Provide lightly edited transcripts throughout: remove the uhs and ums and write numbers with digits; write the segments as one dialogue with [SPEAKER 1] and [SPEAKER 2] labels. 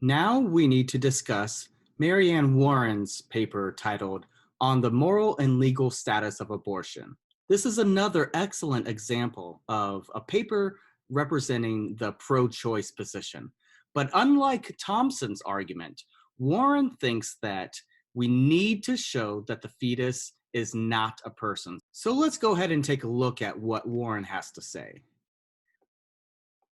[SPEAKER 1] Now we need to discuss Marianne Warren's paper titled On the Moral and Legal Status of Abortion. This is another excellent example of a paper representing the pro-choice position. But unlike Thompson's argument, Warren thinks that we need to show that the fetus is not a person. So let's go ahead and take a look at what Warren has to say.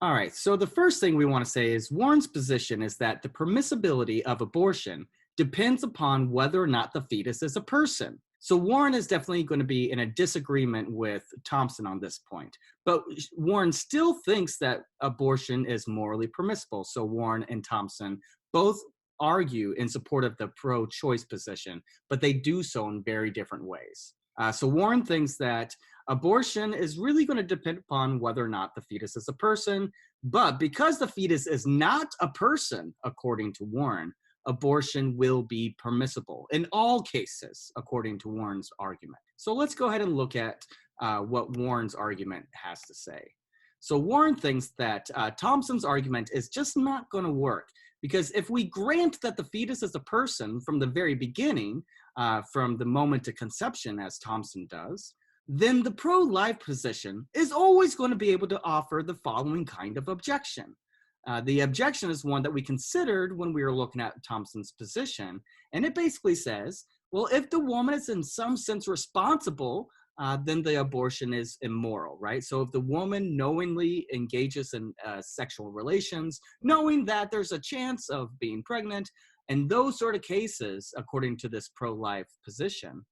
[SPEAKER 1] All right, so the first thing we want to say is Warren's position is that the permissibility of abortion depends upon whether or not the fetus is a person. So Warren is definitely going to be in a disagreement with Thompson on this point. But Warren still thinks that abortion is morally permissible. So Warren and Thompson both argue in support of the pro-choice position, but they do so in very different ways. So Warren thinks that abortion is really going to depend upon whether or not the fetus is a person. But because the fetus is not a person, according to Warren, abortion will be permissible in all cases, according to Warren's argument. So let's go ahead and look at what Warren's argument has to say. So Warren thinks that Thompson's argument is just not going to work because if we grant that the fetus is a person from the very beginning, from the moment of conception, as Thompson does, then the pro-life position is always going to be able to offer the following kind of objection. The objection is one that we considered when we were looking at Thompson's position, and it basically says, well, if the woman is in some sense responsible, then the abortion is immoral, right? So if the woman knowingly engages in sexual relations, knowing that there's a chance of being pregnant, and those sort of cases, according to this pro-life position,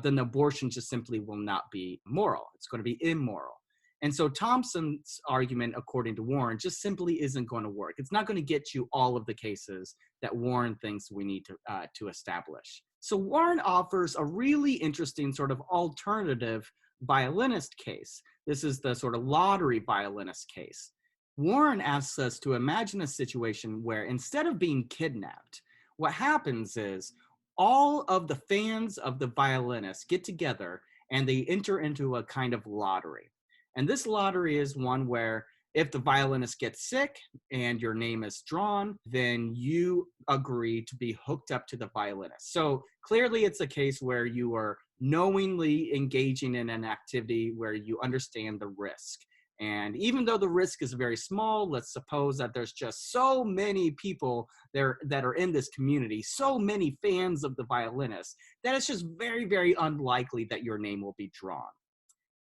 [SPEAKER 1] then abortion just simply will not be moral. It's going to be immoral. And so Thompson's argument, according to Warren, just simply isn't going to work. It's not going to get you all of the cases that Warren thinks we need to establish. So Warren offers a really interesting sort of alternative violinist case. This is the sort of lottery violinist case. Warren asks us to imagine a situation where instead of being kidnapped, what happens is all of the fans of the violinist get together and they enter into a kind of lottery. And this lottery is one where if the violinist gets sick and your name is drawn, then you agree to be hooked up to the violinist. So clearly it's a case where you are knowingly engaging in an activity where you understand the risk. And even though the risk is very small, let's suppose that there's just so many people there that are in this community, so many fans of the violinist, that it's just very, very unlikely that your name will be drawn.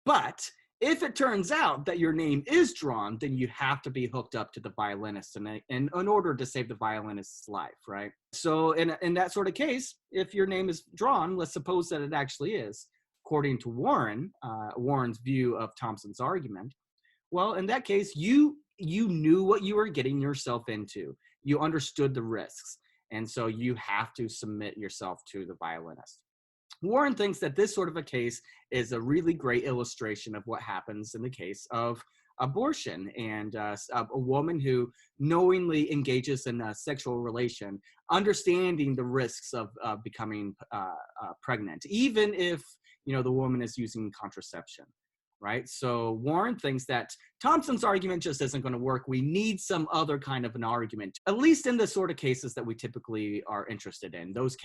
[SPEAKER 1] But if it turns out that your name is drawn, then you have to be hooked up to the violinist in order to save the violinist's life, right? So in that sort of case, if your name is drawn, let's suppose that it actually is, according to Warren, Warren's view of Thompson's argument, well, in that case, you knew what you were getting yourself into. You understood the risks. And so you have to submit yourself to the violinist. Warren thinks that this sort of a case is a really great illustration of what happens in the case of abortion and a woman who knowingly engages in a sexual relation, understanding the risks of becoming pregnant, even if the woman is using contraception. Right. So Warren thinks that Thompson's argument just isn't going to work. We need some other kind of an argument, at least in the sort of cases that we typically are interested in, those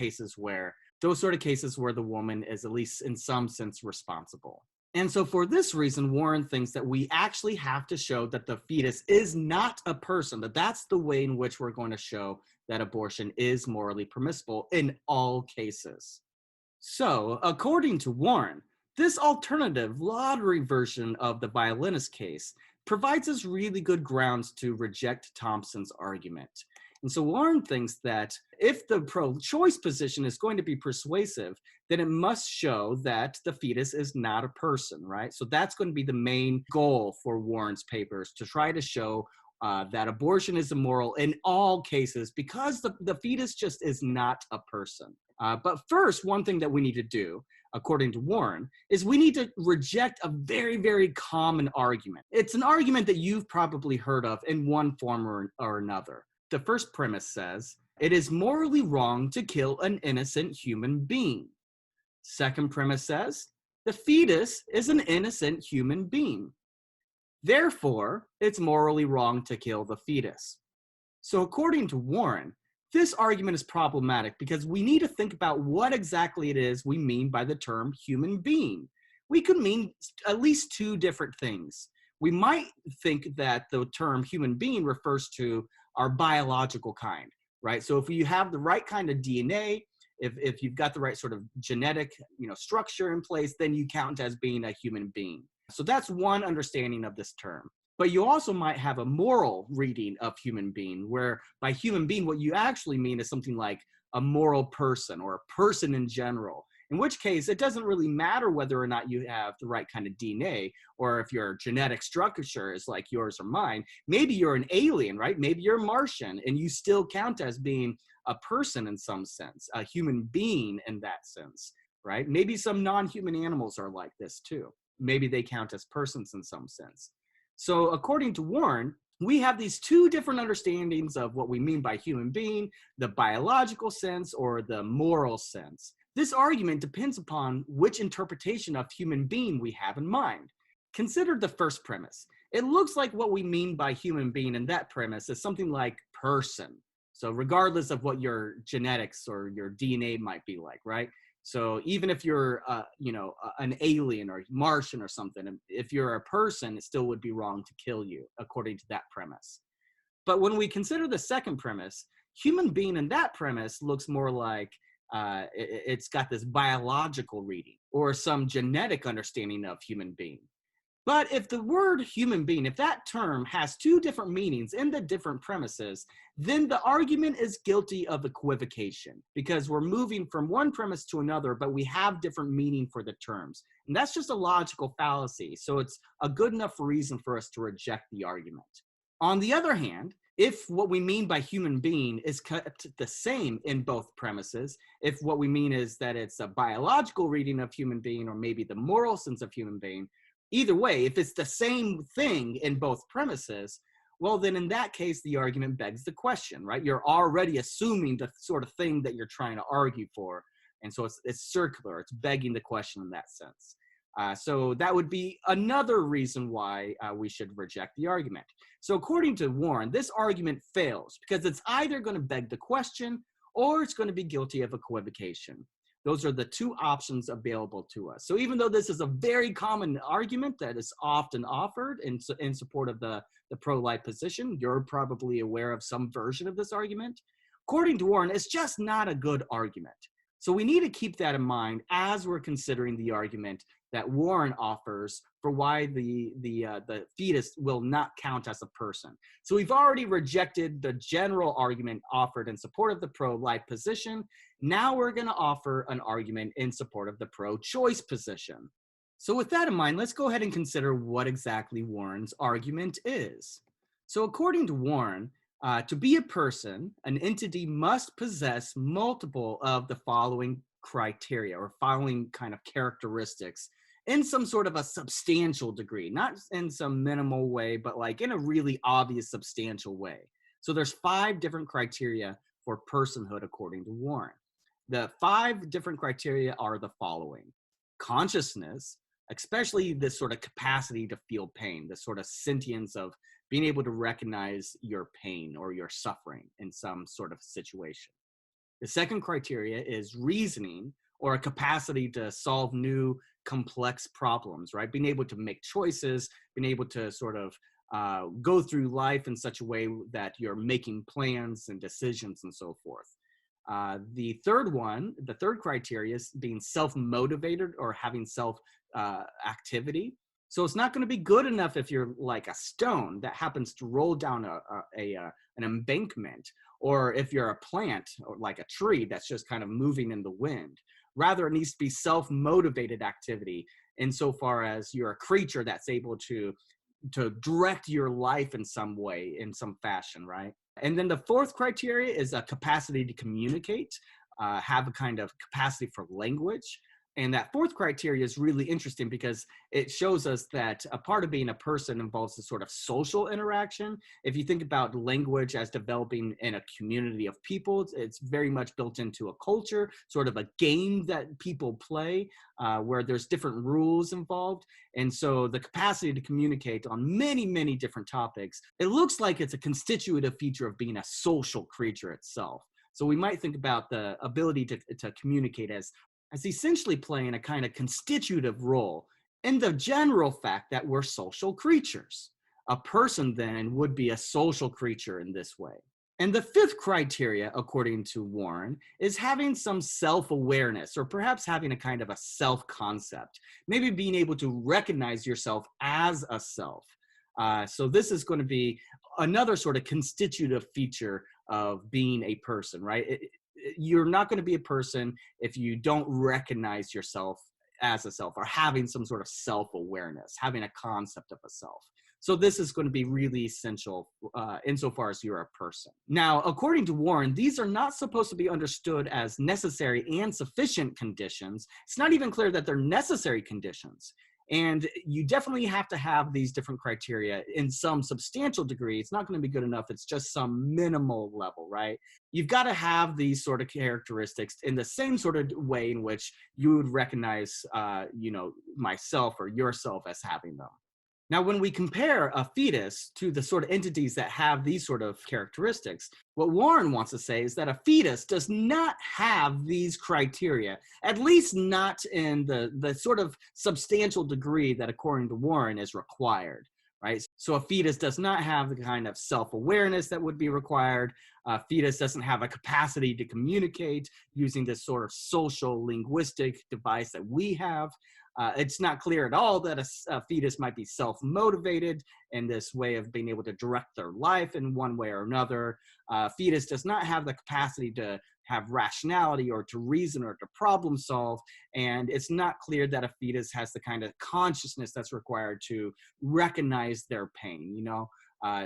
[SPEAKER 1] sort of cases where the woman is at least in some sense responsible. And so for this reason, Warren thinks that we actually have to show that the fetus is not a person, that's the way in which we're going to show that abortion is morally permissible in all cases. So according to Warren, this alternative lottery version of the violinist case provides us really good grounds to reject Thompson's argument. And so Warren thinks that if the pro-choice position is going to be persuasive, then it must show that the fetus is not a person, right? So that's going to be the main goal for Warren's papers, to try to show that abortion is immoral in all cases because the fetus just is not a person. But first, one thing that we need to do, according to Warren, is we need to reject a very, very common argument. It's an argument that you've probably heard of in one form or another. The first premise says, it is morally wrong to kill an innocent human being. Second premise says, the fetus is an innocent human being. Therefore, it's morally wrong to kill the fetus. So according to Warren, this argument is problematic because we need to think about what exactly it is we mean by the term human being. We could mean at least two different things. We might think that the term human being refers to our biological kind, right? So if you have the right kind of DNA, if you've got the right sort of genetic, structure in place, then you count as being a human being. So that's one understanding of this term. But you also might have a moral reading of human being, where by human being, what you actually mean is something like a moral person or a person in general, in which case it doesn't really matter whether or not you have the right kind of DNA or if your genetic structure is like yours or mine. Maybe you're an alien, right? Maybe you're Martian and you still count as being a person in some sense, a human being in that sense, right? Maybe some non-human animals are like this too. Maybe they count as persons in some sense. So according to Warren, we have these two different understandings of what we mean by human being, the biological sense or the moral sense. This argument depends upon which interpretation of human being we have in mind. Consider the first premise. It looks like what we mean by human being in that premise is something like person. So regardless of what your genetics or your DNA might be like, right? So even if you're, an alien or Martian or something, if you're a person, it still would be wrong to kill you, according to that premise. But when we consider the second premise, human being in that premise looks more like it's got this biological reading or some genetic understanding of human being. But if the word human being, if that term has two different meanings in the different premises, then the argument is guilty of equivocation because we're moving from one premise to another, but we have different meaning for the terms. And that's just a logical fallacy. So it's a good enough reason for us to reject the argument. On the other hand, if what we mean by human being is kept the same in both premises, if what we mean is that it's a biological reading of human being or maybe the moral sense of human being, either way, if it's the same thing in both premises, well, then in that case, the argument begs the question, right? You're already assuming the sort of thing that you're trying to argue for. And so it's circular, it's begging the question in that sense. So that would be another reason why we should reject the argument. So according to Warren, this argument fails because it's either going to beg the question or it's going to be guilty of equivocation. Those are the two options available to us. So even though this is a very common argument that is often offered in support of the pro-life position, you're probably aware of some version of this argument. According to Warren, it's just not a good argument. So we need to keep that in mind as we're considering the argument that Warren offers for why the fetus will not count as a person. So we've already rejected the general argument offered in support of the pro-life position. Now we're going to offer an argument in support of the pro-choice position. So with that in mind, let's go ahead and consider what exactly Warren's argument is. So according to Warren, to be a person, an entity must possess multiple of the following criteria or following kind of characteristics in some sort of a substantial degree, not in some minimal way, but like in a really obvious substantial way. So there's 5 different criteria for personhood according to Warren. The 5 different criteria are the following: consciousness, especially this sort of capacity to feel pain, this sort of sentience of being able to recognize your pain or your suffering in some sort of situation. The second criteria is reasoning, or a capacity to solve new complex problems, right? Being able to make choices, being able to sort of go through life in such a way that you're making plans and decisions and so forth. The third criteria is being self-motivated or having self-activity. So it's not going to be good enough if you're like a stone that happens to roll down an embankment, or if you're a plant or like a tree that's just kind of moving in the wind. Rather, it needs to be self-motivated activity insofar as you're a creature that's able to direct your life in some way, in some fashion, right? And then the fourth criteria is a capacity to communicate, have a kind of capacity for language. And that fourth criteria is really interesting because it shows us that a part of being a person involves a sort of social interaction. If you think about language as developing in a community of people, it's very much built into a culture, sort of a game that people play where there's different rules involved. And so the capacity to communicate on many, many different topics, it looks like it's a constitutive feature of being a social creature itself. So we might think about the ability to communicate as essentially playing a kind of constitutive role in the general fact that we're social creatures. A person then would be a social creature in this way. And the fifth criteria, according to Warren, is having some self-awareness or perhaps having a kind of a self-concept, maybe being able to recognize yourself as a self. So this is going to be another sort of constitutive feature of being a person, right? You're not going to be a person if you don't recognize yourself as a self or having some sort of self-awareness, having a concept of a self. So this is going to be really essential insofar as you're a person. Now, according to Warren, these are not supposed to be understood as necessary and sufficient conditions. It's not even clear that they're necessary conditions. And you definitely have to have these different criteria in some substantial degree. It's not going to be good enough. It's just some minimal level, right? You've got to have these sort of characteristics in the same sort of way in which you would recognize, myself or yourself as having them. Now, when we compare a fetus to the sort of entities that have these sort of characteristics, what Warren wants to say is that a fetus does not have these criteria, at least not in the sort of substantial degree that, according to Warren, is required, right? So a fetus does not have the kind of self-awareness that would be required. A fetus doesn't have a capacity to communicate using this sort of social linguistic device that we have. It's not clear at all that a fetus might be self-motivated in this way of being able to direct their life in one way or another. Fetus does not have the capacity to have rationality or to reason or to problem solve. And it's not clear that a fetus has the kind of consciousness that's required to recognize their pain,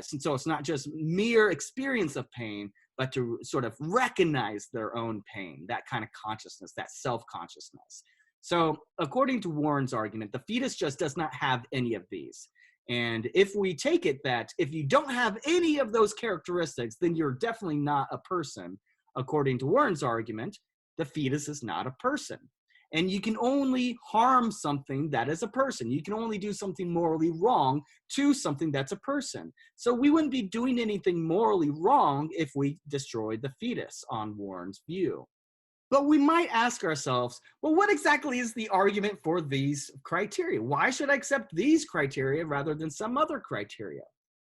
[SPEAKER 1] so it's not just mere experience of pain, but to sort of recognize their own pain, that kind of consciousness, that self-consciousness. So according to Warren's argument, the fetus just does not have any of these. And if we take it that if you don't have any of those characteristics, then you're definitely not a person. According to Warren's argument, the fetus is not a person. And you can only harm something that is a person. You can only do something morally wrong to something that's a person. So we wouldn't be doing anything morally wrong if we destroyed the fetus on Warren's view. But we might ask ourselves, well, what exactly is the argument for these criteria? Why should I accept these criteria rather than some other criteria?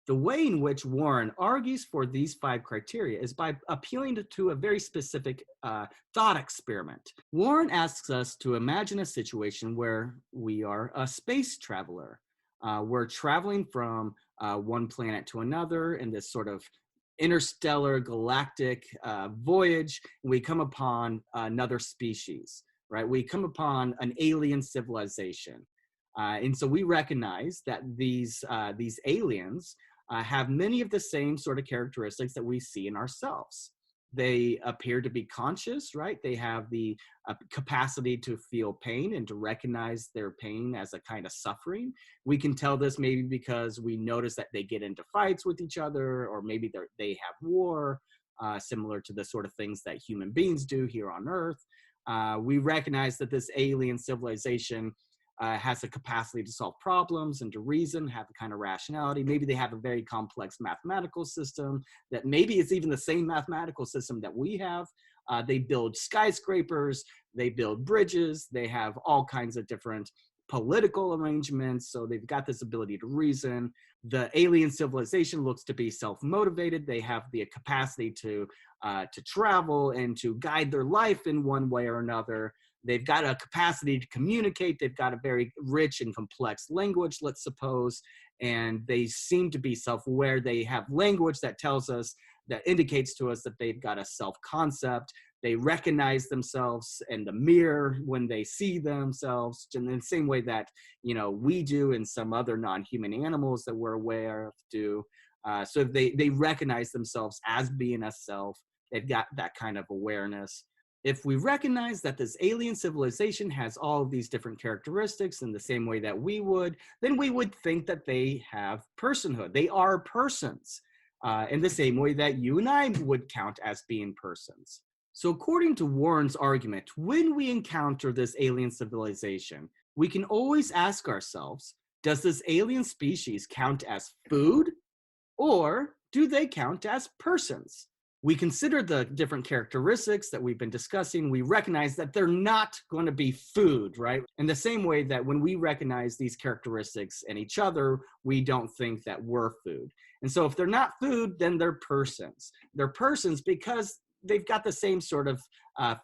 [SPEAKER 1] The way in which Warren argues for these 5 criteria is by appealing to a very specific thought experiment. Warren asks us to imagine a situation where we are a space traveler. We're traveling from one planet to another in this sort of interstellar galactic voyage, and we come upon another species, right? We come upon an alien civilization. And so we recognize that these aliens have many of the same sort of characteristics that we see in ourselves. They appear to be conscious, right? They have the capacity to feel pain and to recognize their pain as a kind of suffering. We can tell this maybe because we notice that they get into fights with each other, or maybe they have war, similar to the sort of things that human beings do here on Earth. We recognize that this alien civilization has a capacity to solve problems and to reason, have a kind of rationality. Maybe they have a very complex mathematical system that maybe it's even the same mathematical system that we have. They build skyscrapers, they build bridges, they have all kinds of different political arrangements. So they've got this ability to reason. The alien civilization looks to be self-motivated. They have the capacity to travel and to guide their life in one way or another. They've got a capacity to communicate. They've got a very rich and complex language, let's suppose, and they seem to be self-aware. They have language that tells us, that indicates to us that they've got a self-concept. They recognize themselves in the mirror when they see themselves, in the same way that, we do and some other non-human animals that we're aware of do. So they recognize themselves as being a self. They've got that kind of awareness. If we recognize that this alien civilization has all of these different characteristics in the same way that we would, then we would think that they have personhood. They are persons in the same way that you and I would count as being persons. So, according to Warren's argument, when we encounter this alien civilization, we can always ask ourselves, does this alien species count as food, or do they count as persons? We consider the different characteristics that we've been discussing. We recognize that they're not going to be food, right? In the same way that when we recognize these characteristics in each other, we don't think that we're food. And so if they're not food, then they're persons. They're persons because they've got the same sort of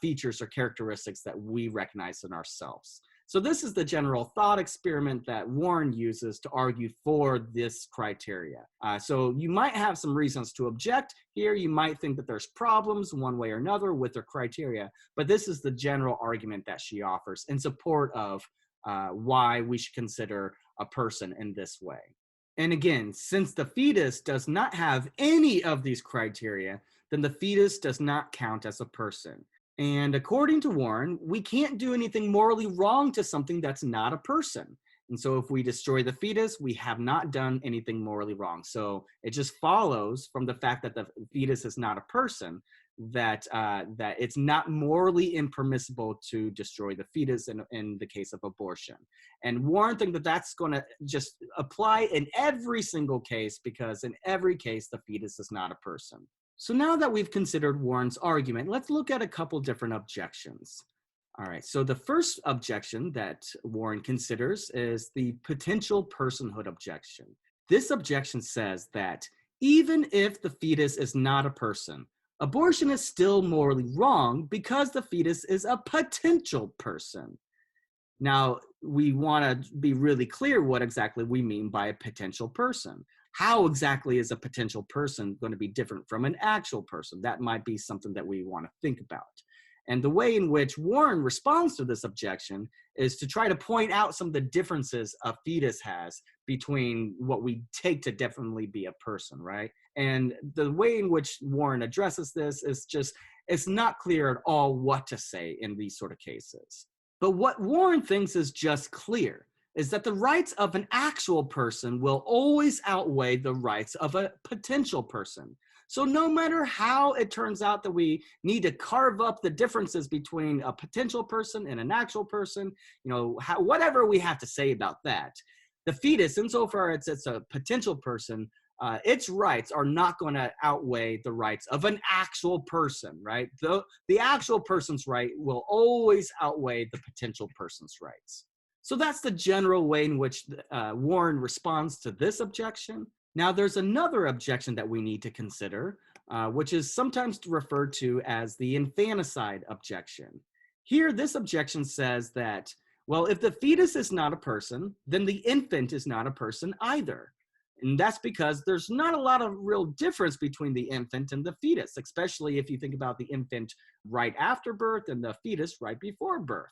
[SPEAKER 1] features or characteristics that we recognize in ourselves. So this is the general thought experiment that Warren uses to argue for this criteria. So you might have some reasons to object here. You might think that there's problems one way or another with their criteria, but this is the general argument that she offers in support of why we should consider a person in this way. And again, since the fetus does not have any of these criteria, then the fetus does not count as a person. And according to Warren, we can't do anything morally wrong to something that's not a person. And so if we destroy the fetus, we have not done anything morally wrong. So it just follows from the fact that the fetus is not a person that that it's not morally impermissible to destroy the fetus in the case of abortion. And Warren thinks that that's going to just apply in every single case because in every case, the fetus is not a person. So now that we've considered Warren's argument, let's look at a couple different objections. All right, so the first objection that Warren considers is the potential personhood objection. This objection says that even if the fetus is not a person, abortion is still morally wrong because the fetus is a potential person. Now, we want to be really clear what exactly we mean by a potential person. How exactly is a potential person going to be different from an actual person? That might be something that we want to think about. And the way in which Warren responds to this objection is to try to point out some of the differences a fetus has between what we take to definitely be a person, right? And the way in which Warren addresses this is just, it's not clear at all what to say in these sort of cases. But what Warren thinks is just clear is that the rights of an actual person will always outweigh the rights of a potential person. So no matter how it turns out that we need to carve up the differences between a potential person and an actual person, whatever we have to say about that, the fetus, insofar as it's a potential person, its rights are not going to outweigh the rights of an actual person, right? The actual person's right will always outweigh the potential person's rights. So that's the general way in which Warren responds to this objection. Now, there's another objection that we need to consider, which is sometimes referred to as the infanticide objection. Here, this objection says that, well, if the fetus is not a person, then the infant is not a person either. And that's because there's not a lot of real difference between the infant and the fetus, especially if you think about the infant right after birth and the fetus right before birth.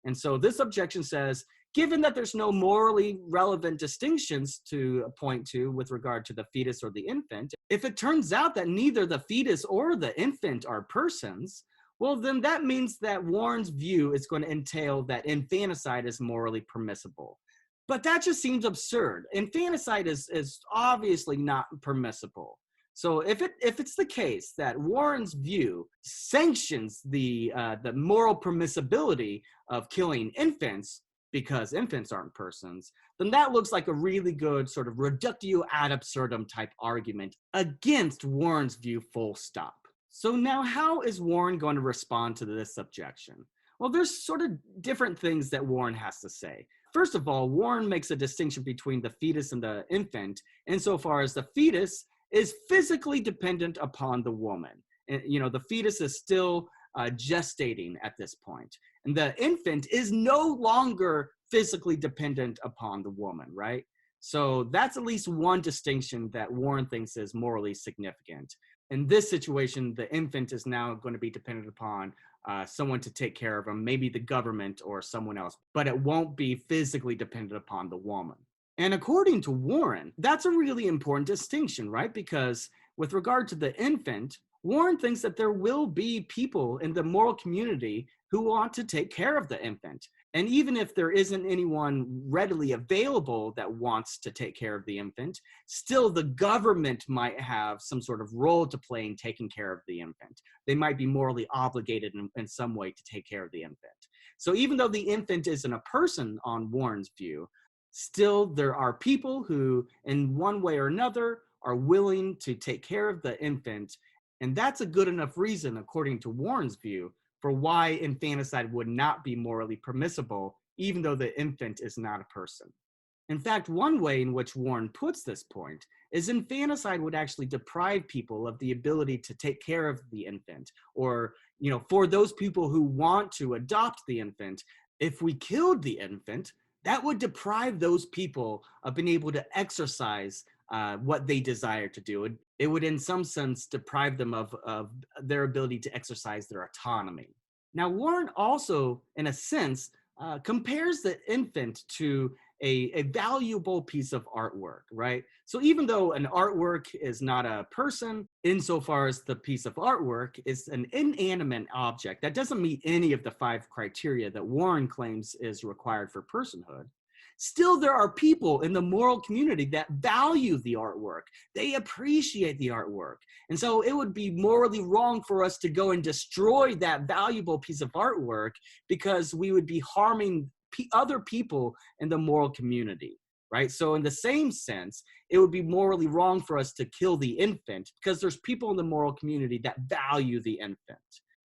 [SPEAKER 1] And so this objection says, given that there's no morally relevant distinctions to point to with regard to the fetus or the infant, if it turns out that neither the fetus or the infant are persons, well, then that means that Warren's view is going to entail that infanticide is morally permissible. But that just seems absurd. Infanticide is obviously not permissible. So if it's the case that Warren's view sanctions the moral permissibility of killing infants because infants aren't persons, then that looks like a really good sort of reductio ad absurdum type argument against Warren's view, full stop. So now how is Warren going to respond to this objection? Well, there's sort of different things that Warren has to say. First of all, Warren makes a distinction between the fetus and the infant insofar as the fetus is physically dependent upon the woman. And, the fetus is still gestating at this point. And the infant is no longer physically dependent upon the woman, right? So that's at least one distinction that Warren thinks is morally significant. In this situation, the infant is now going to be dependent upon someone to take care of him, maybe the government or someone else, but it won't be physically dependent upon the woman. And according to Warren, that's a really important distinction, right? Because with regard to the infant, Warren thinks that there will be people in the moral community who want to take care of the infant. And even if there isn't anyone readily available that wants to take care of the infant, still the government might have some sort of role to play in taking care of the infant. They might be morally obligated in some way to take care of the infant. So even though the infant isn't a person on Warren's view, still there are people who, in one way or another, are willing to take care of the infant. And that's a good enough reason, according to Warren's view, for why infanticide would not be morally permissible, even though the infant is not a person. In fact, one way in which Warren puts this point is infanticide would actually deprive people of the ability to take care of the infant, or, for those people who want to adopt the infant, if we killed the infant, that would deprive those people of being able to exercise what they desire to do. It would, in some sense, deprive them of their ability to exercise their autonomy. Now, Warren also, in a sense, compares the infant to a valuable piece of artwork, right? So even though an artwork is not a person, insofar as the piece of artwork is an inanimate object that doesn't meet any of the 5 criteria that Warren claims is required for personhood, still there are people in the moral community that value the artwork. They appreciate the artwork. And so it would be morally wrong for us to go and destroy that valuable piece of artwork, because we would be harming other people in the moral community, right? So in the same sense, it would be morally wrong for us to kill the infant, because there's people in the moral community that value the infant.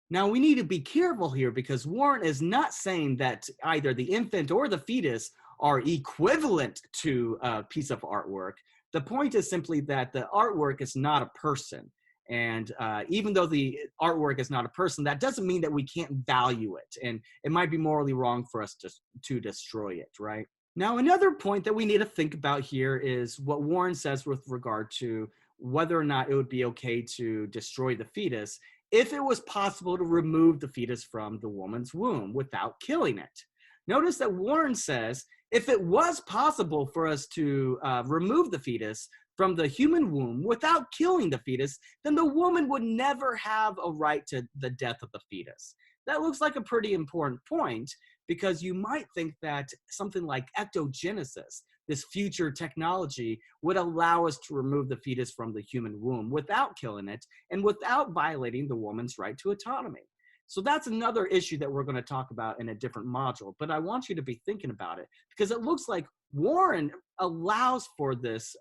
[SPEAKER 1] Now, we need to be careful here, because Warren is not saying that either the infant or the fetus are equivalent to a piece of artwork. The point is simply that the artwork is not a person. And even though the artwork is not a person, that doesn't mean that we can't value it. And it might be morally wrong for us to destroy it, right? Now, another point that we need to think about here is what Warren says with regard to whether or not it would be okay to destroy the fetus if it was possible to remove the fetus from the woman's womb without killing it. Notice that Warren says if it was possible for us to remove the fetus from the human womb without killing the fetus, then the woman would never have a right to the death of the fetus. That looks like a pretty important point, because you might think that something like ectogenesis, this future technology, would allow us to remove the fetus from the human womb without killing it and without violating the woman's right to autonomy. So that's another issue that we're going to talk about in a different module, but I want you to be thinking about it, because it looks like Warren allows for this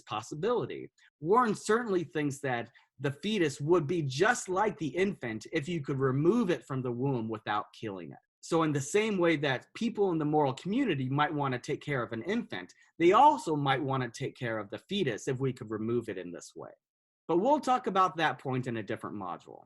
[SPEAKER 1] possibility. Warren certainly thinks that the fetus would be just like the infant if you could remove it from the womb without killing it. So in the same way that people in the moral community might want to take care of an infant, they also might want to take care of the fetus if we could remove it in this way. But we'll talk about that point in a different module.